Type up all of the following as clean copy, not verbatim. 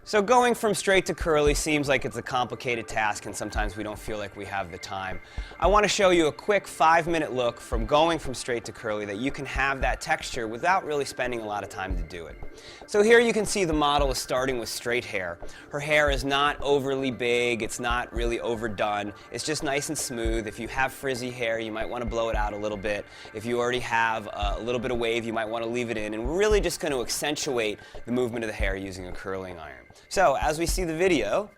So going from straight to curly seems like it's a complicated task, and sometimes we don't feel like we have the time. I want to show you a quick 5-minute look from going from straight to curly that you can have that texture without really spending a lot of time to do it. So here you can see the model is starting with straight hair. Her hair is not overly big, it's not really overdone, it's just nice and smooth. If you have frizzy hair, you might want to blow it out a little bit. If you already have a little bit of wave, you might want to leave it in, and we're really just going to accentuate the movement of the hair using a curling iron. So, as we see the video,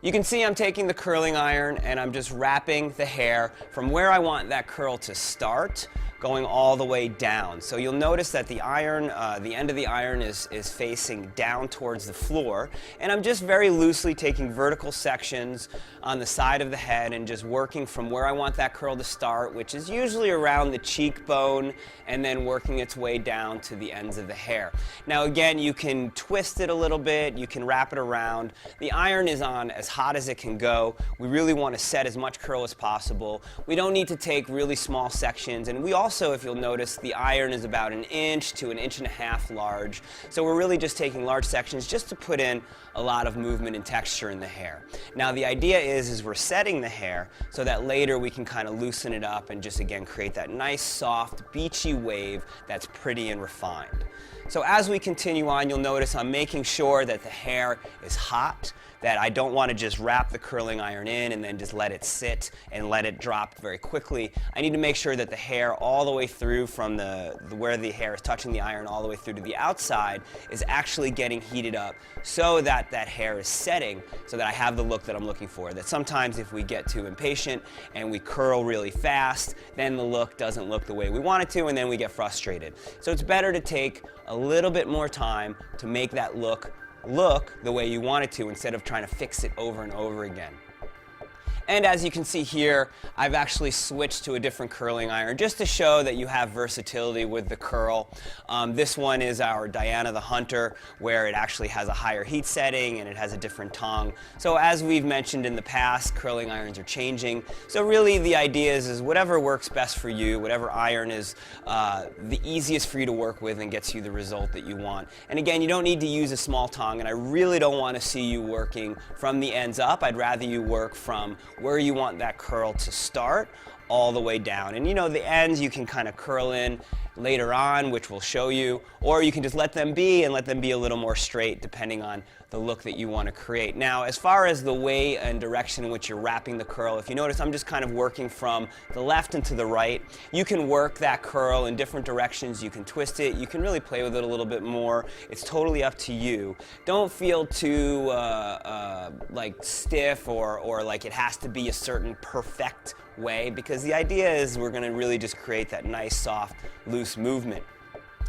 you can see I'm taking the curling iron and I'm just wrapping the hair from where I want that curl to start, going all the way down. So you'll notice that the iron, the end of the iron is facing down towards the floor, and I'm just very loosely taking vertical sections on the side of the head and just working from where I want that curl to start, which is usually around the cheekbone, and then working its way down to the ends of the hair. Now again, you can twist it a little bit, you can wrap it around. The iron is on as hot as it can go. We really want to set as much curl as possible. We don't need to take really small sections, and we also, if you'll notice, the iron is about 1 inch to 1.5 inches large. So we're really just taking large sections just to put in a lot of movement and texture in the hair. Now the idea is we're setting the hair so that later we can kind of loosen it up and just again create that nice soft beachy wave that's pretty and refined. So as we continue on, you'll notice I'm making sure that the hair is hot, that I don't want to just wrap the curling iron in and then just let it sit and let it drop very quickly. I need to make sure that the hair all the way through from where the hair is touching the iron all the way through to the outside is actually getting heated up so that that hair is setting, so that I have the look that I'm looking for. That sometimes if we get too impatient and we curl really fast, then the look doesn't look the way we want it to, and then we get frustrated. So it's better to take a little bit more time to make that look the way you want it to, instead of trying to fix it over and over again. And as you can see here, I've actually switched to a different curling iron just to show that you have versatility with the curl. This one is our Diana the Hunter, where it actually has a higher heat setting and it has a different tongue. So as we've mentioned in the past, curling irons are changing. So really the idea is whatever works best for you, whatever iron is the easiest for you to work with and gets you the result that you want. And again, you don't need to use a small tongue, and I really don't want to see you working from the ends up. I'd rather you work from where you want that curl to start all the way down. And you know, the ends you can kind of curl in later on, which we'll show you, or you can just let them be and let them be a little more straight depending on the look that you want to create. Now, as far as the way and direction in which you're wrapping the curl, if you notice, I'm just kind of working from the left and to the right. You can work that curl in different directions. You can twist it. You can really play with it a little bit more. It's totally up to you. Don't feel too like stiff or like it has to be a certain perfect way, because the idea is we're going to really just create that nice, soft, loose movement.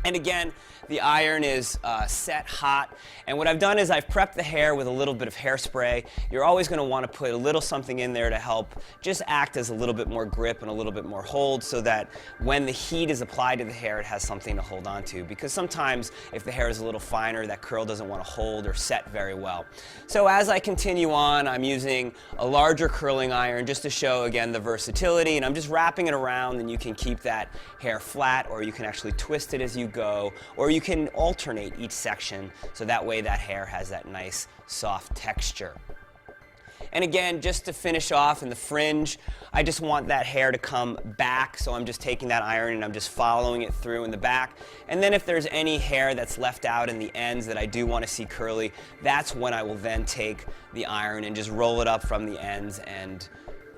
And again, the iron is set hot, and what I've done is I've prepped the hair with a little bit of hairspray. You're always going to want to put a little something in there to help just act as a little bit more grip and a little bit more hold, so that when the heat is applied to the hair, it has something to hold on to, because sometimes if the hair is a little finer, that curl doesn't want to hold or set very well. So as I continue on, I'm using a larger curling iron just to show again the versatility, and I'm just wrapping it around, and you can keep that hair flat, or you can actually twist it as you go, or you can alternate each section so that way that hair has that nice soft texture. And again, just to finish off in the fringe, I just want that hair to come back, so I'm just taking that iron and I'm just following it through in the back. And then if there's any hair that's left out in the ends that I do want to see curly, that's when I will then take the iron and just roll it up from the ends and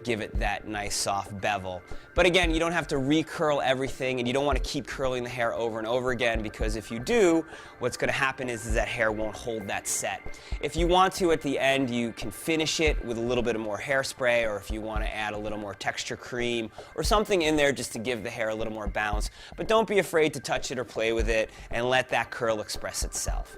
give it that nice soft bevel. But again, you don't have to recurl everything, and you don't want to keep curling the hair over and over again, because if you do, what's going to happen is that hair won't hold that set. If you want to at the end, you can finish it with a little bit of more hairspray, or if you want to add a little more texture cream or something in there just to give the hair a little more bounce. But don't be afraid to touch it or play with it, and let that curl express itself.